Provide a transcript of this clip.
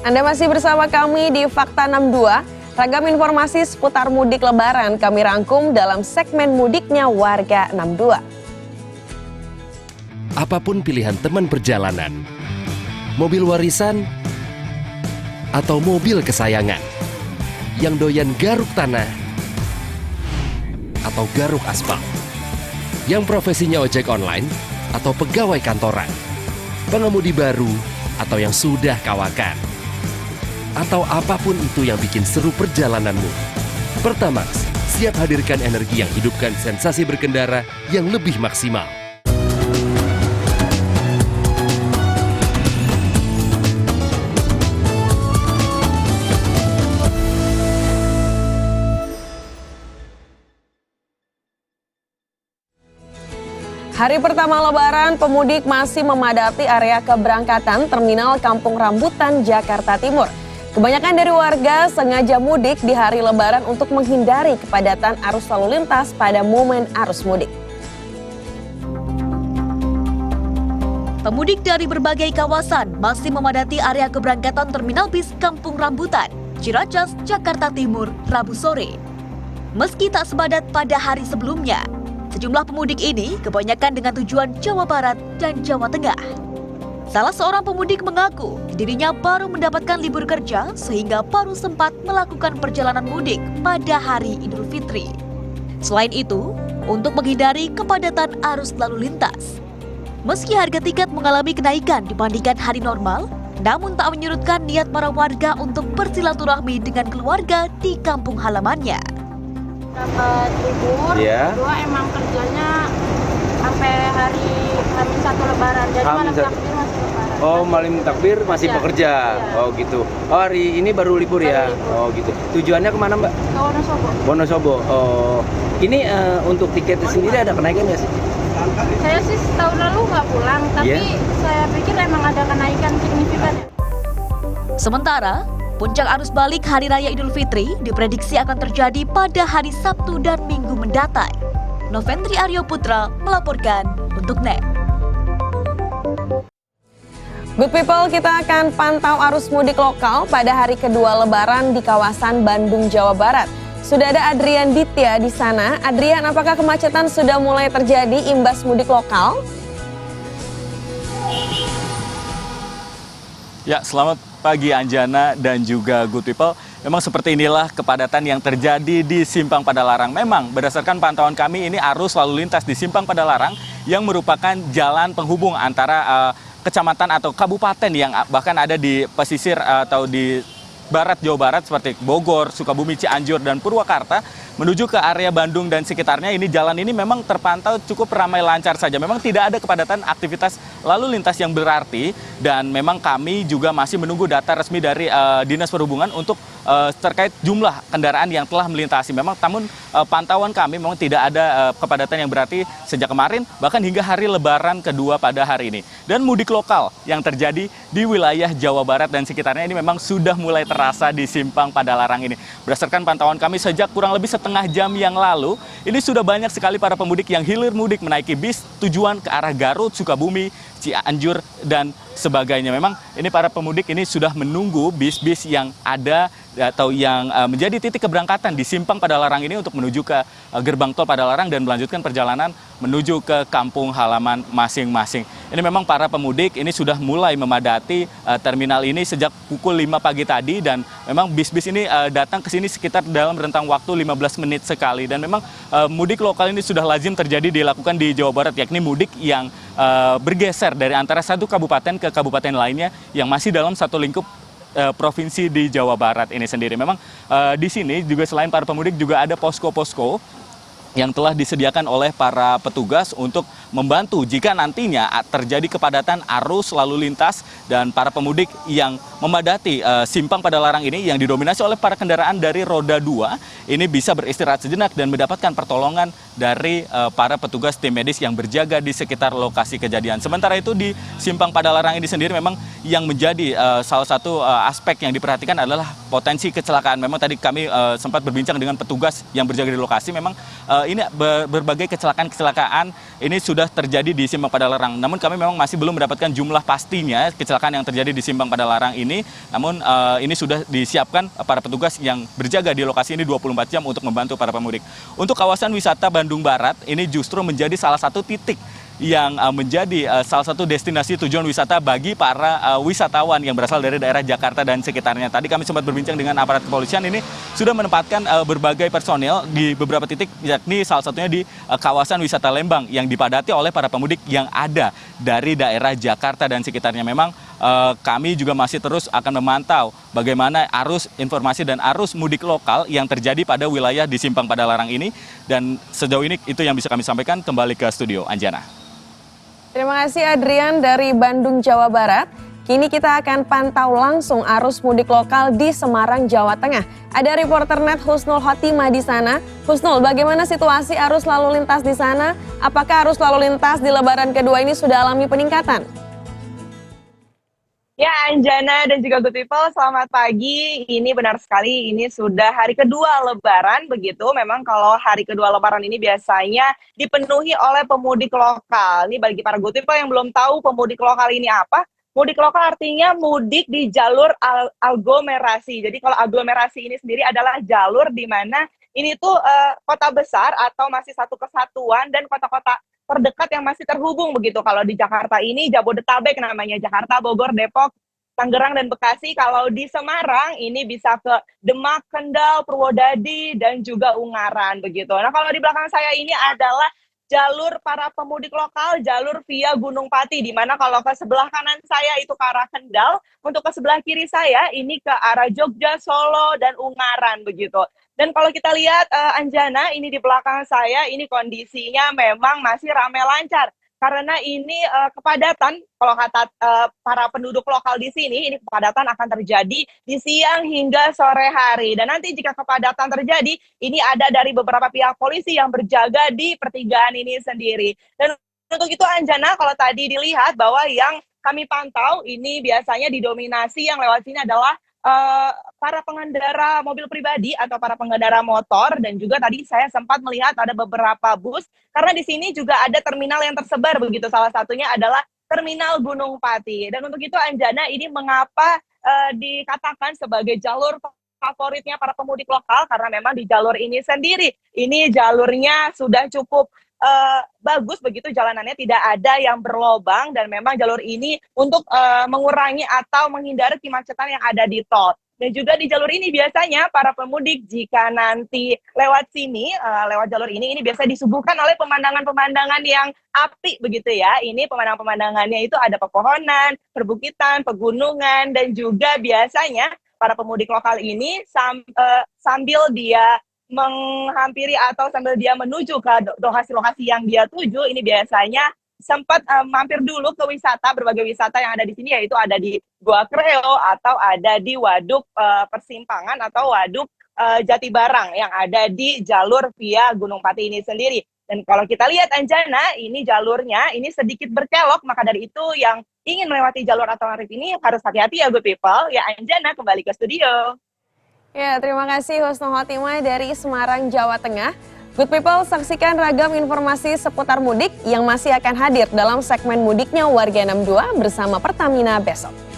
Anda masih bersama kami di Fakta 62. Ragam informasi seputar mudik lebaran kami rangkum dalam segmen Mudiknya Warga 62. Apapun pilihan teman perjalanan, mobil warisan atau mobil kesayangan, yang doyan garuk tanah atau garuk aspal, yang profesinya ojek online atau pegawai kantoran, pengemudi baru atau yang sudah kawakan, atau apapun itu yang bikin seru perjalananmu. Pertamax siap hadirkan energi yang hidupkan sensasi berkendara yang lebih maksimal. Hari pertama Lebaran, pemudik masih memadati area keberangkatan Terminal Kampung Rambutan, Jakarta Timur. Kebanyakan dari warga sengaja mudik di hari Lebaran untuk menghindari kepadatan arus lalu lintas pada momen arus mudik. Pemudik dari berbagai kawasan masih memadati area keberangkatan Terminal Bis Kampung Rambutan, Ciracas, Jakarta Timur, Rabu sore. Meski tak sepadat pada hari sebelumnya, sejumlah pemudik ini kebanyakan dengan tujuan Jawa Barat dan Jawa Tengah. Salah seorang pemudik mengaku dirinya baru mendapatkan libur kerja sehingga baru sempat melakukan perjalanan mudik pada hari Idul Fitri. Selain itu, untuk menghindari kepadatan arus lalu lintas. Meski harga tiket mengalami kenaikan dibandingkan hari normal, namun tak menyurutkan niat para warga untuk bersilaturahmi dengan keluarga di kampung halamannya. Dapat libur, kedua emang kerjanya sampai hari H-1 Lebaran, jadi malam takbir masih Lebaran. Oh, malam takbir masih bekerja. Iya. Oh gitu. Oh, hari ini baru libur ya. Oh gitu. Tujuannya kemana, Mbak? Ke Wonosobo. Wonosobo. Oh, ini untuk tiketnya sendiri ada kenaikan nggak sih? Saya sih tahun lalu nggak pulang, tapi saya pikir emang ada kenaikan signifikan. Sementara puncak arus balik Hari Raya Idul Fitri diprediksi akan terjadi pada hari Sabtu dan Minggu mendatang. Novendri Aryo Putra melaporkan untuk NET. Good people, kita akan pantau arus mudik lokal pada hari kedua Lebaran di kawasan Bandung, Jawa Barat. Sudah ada Adrian Ditya di sana. Adrian, apakah kemacetan sudah mulai terjadi imbas mudik lokal? Ya, selamat pagi Anjana dan juga Good People. Memang seperti inilah kepadatan yang terjadi di Simpang Padalarang. Memang berdasarkan pantauan kami ini arus lalu lintas di Simpang Padalarang yang merupakan jalan penghubung antara kecamatan atau kabupaten yang bahkan ada di pesisir atau di barat Jawa Barat seperti Bogor, Sukabumi, Cianjur, dan Purwakarta menuju ke area Bandung dan sekitarnya. Ini jalan ini memang terpantau cukup ramai lancar saja. Memang tidak ada kepadatan aktivitas lalu lintas yang berarti dan memang kami juga masih menunggu data resmi dari Dinas Perhubungan untuk terkait jumlah kendaraan yang telah melintasi. Memang namun pantauan kami memang tidak ada kepadatan yang berarti sejak kemarin bahkan hingga hari Lebaran kedua pada hari ini. Dan mudik lokal yang terjadi di wilayah Jawa Barat dan sekitarnya ini memang sudah mulai terasa di Simpang Padalarang ini. Berdasarkan pantauan kami sejak kurang lebih setengah jam yang lalu, ini sudah banyak sekali para pemudik yang hilir mudik menaiki bis tujuan ke arah Garut, Sukabumi, Cianjur, dan sebagainya. Memang ini para pemudik ini sudah menunggu bis-bis yang ada atau yang menjadi titik keberangkatan di Simpang Padalarang ini untuk menuju ke gerbang tol Padalarang dan melanjutkan perjalanan menuju ke kampung halaman masing-masing. Ini memang para pemudik ini sudah mulai memadati terminal ini sejak pukul 5 pagi tadi dan memang bis-bis ini datang ke sini sekitar dalam rentang waktu 15 menit sekali. Dan memang mudik lokal ini sudah lazim terjadi dilakukan di Jawa Barat, yakni mudik yang bergeser dari antara satu kabupaten ke kabupaten lainnya yang masih dalam satu lingkup provinsi di Jawa Barat ini sendiri. Memang di sini juga selain para pemudik juga ada posko-posko yang telah disediakan oleh para petugas untuk membantu jika nantinya terjadi kepadatan arus lalu lintas dan para pemudik yang memadati Simpang Padalarang ini yang didominasi oleh para kendaraan dari roda 2 ini bisa beristirahat sejenak dan mendapatkan pertolongan dari para petugas tim medis yang berjaga di sekitar lokasi kejadian. Sementara itu di Simpang Padalarang ini sendiri memang yang menjadi salah satu aspek yang diperhatikan adalah potensi kecelakaan. Memang tadi kami sempat berbincang dengan petugas yang berjaga di lokasi. Memang berbagai kecelakaan ini sudah terjadi di Simpang Padalarang. Namun kami memang masih belum mendapatkan jumlah pastinya kecelakaan yang terjadi di Simpang Padalarang ini. Namun ini sudah disiapkan para petugas yang berjaga di lokasi ini 24 jam untuk membantu para pemudik. Untuk kawasan wisata Bandung Barat ini justru menjadi salah satu titik yang menjadi salah satu destinasi tujuan wisata bagi para wisatawan yang berasal dari daerah Jakarta dan sekitarnya. Tadi kami sempat berbincang dengan aparat kepolisian, ini sudah menempatkan berbagai personel di beberapa titik, yakni salah satunya di kawasan wisata Lembang yang dipadati oleh para pemudik yang ada dari daerah Jakarta dan sekitarnya. Memang kami juga masih terus akan memantau bagaimana arus informasi dan arus mudik lokal yang terjadi pada wilayah di Simpang Padalarang ini. Dan sejauh ini itu yang bisa kami sampaikan. Kembali ke studio, Anjana. Terima kasih Adrian dari Bandung, Jawa Barat. Kini kita akan pantau langsung arus mudik lokal di Semarang, Jawa Tengah. Ada reporter net Husnul Khotimah di sana. Husnul, bagaimana situasi arus lalu lintas di sana? Apakah arus lalu lintas di Lebaran kedua ini sudah alami peningkatan? Ya, Anjana dan juga Good People, selamat pagi. Ini benar sekali, ini sudah hari kedua Lebaran, begitu. Memang kalau hari kedua Lebaran ini biasanya dipenuhi oleh pemudik lokal. Ini bagi para Good People yang belum tahu pemudik lokal ini apa, mudik lokal artinya mudik di jalur aglomerasi. Jadi kalau aglomerasi ini sendiri adalah jalur di mana ini tuh kota besar atau masih satu kesatuan dan kota-kota terdekat yang masih terhubung begitu. Kalau di Jakarta ini Jabodetabek namanya, Jakarta, Bogor, Depok, Tangerang, dan Bekasi. Kalau di Semarang ini bisa ke Demak, Kendal, Purwodadi, dan juga Ungaran begitu. Nah kalau di belakang saya ini adalah jalur para pemudik lokal, jalur via Gunung Pati, di mana kalau ke sebelah kanan saya itu ke arah Kendal, untuk ke sebelah kiri saya ini ke arah Jogja, Solo, dan Ungaran begitu. Dan kalau kita lihat Anjana, ini di belakang saya, ini kondisinya memang masih ramai lancar. Karena ini kepadatan, kalau kata para penduduk lokal di sini, ini kepadatan akan terjadi di siang hingga sore hari. Dan nanti jika kepadatan terjadi, ini ada dari beberapa pihak polisi yang berjaga di pertigaan ini sendiri. Dan untuk itu Anjana, kalau tadi dilihat bahwa yang kami pantau, ini biasanya didominasi yang lewat sini adalah para pengendara mobil pribadi atau para pengendara motor, dan juga tadi saya sempat melihat ada beberapa bus karena di sini juga ada terminal yang tersebar begitu, salah satunya adalah terminal Gunung Pati. Dan untuk itu Anjana, ini mengapa dikatakan sebagai jalur favoritnya para pemudik lokal, karena memang di jalur ini sendiri ini jalurnya sudah cukup bagus begitu, jalanannya tidak ada yang berlobang, dan memang jalur ini untuk mengurangi atau menghindari kemacetan yang ada di tol. Dan juga di jalur ini biasanya para pemudik jika nanti lewat sini, lewat jalur ini biasa disuguhkan oleh pemandangan-pemandangan yang apik begitu ya. Ini pemandangan-pemandangannya itu ada pepohonan, perbukitan, pegunungan, dan juga biasanya para pemudik lokal ini sambil dia menghampiri atau sambil dia menuju ke lokasi-lokasi yang dia tuju, ini biasanya sempat mampir dulu ke wisata, berbagai wisata yang ada di sini, yaitu ada di Gua Kreo atau ada di Waduk Persimpangan atau Waduk Jatibarang yang ada di jalur via Gunung Pati ini sendiri. Dan kalau kita lihat Anjana, ini jalurnya ini sedikit berkelok, maka dari itu yang ingin melewati jalur alternatif ini harus hati-hati ya Good People. Ya Anjana, kembali ke studio. Ya, terima kasih Husnul Khotimah dari Semarang, Jawa Tengah. Good People, saksikan ragam informasi seputar mudik yang masih akan hadir dalam segmen Mudiknya Warga 62 bersama Pertamina besok.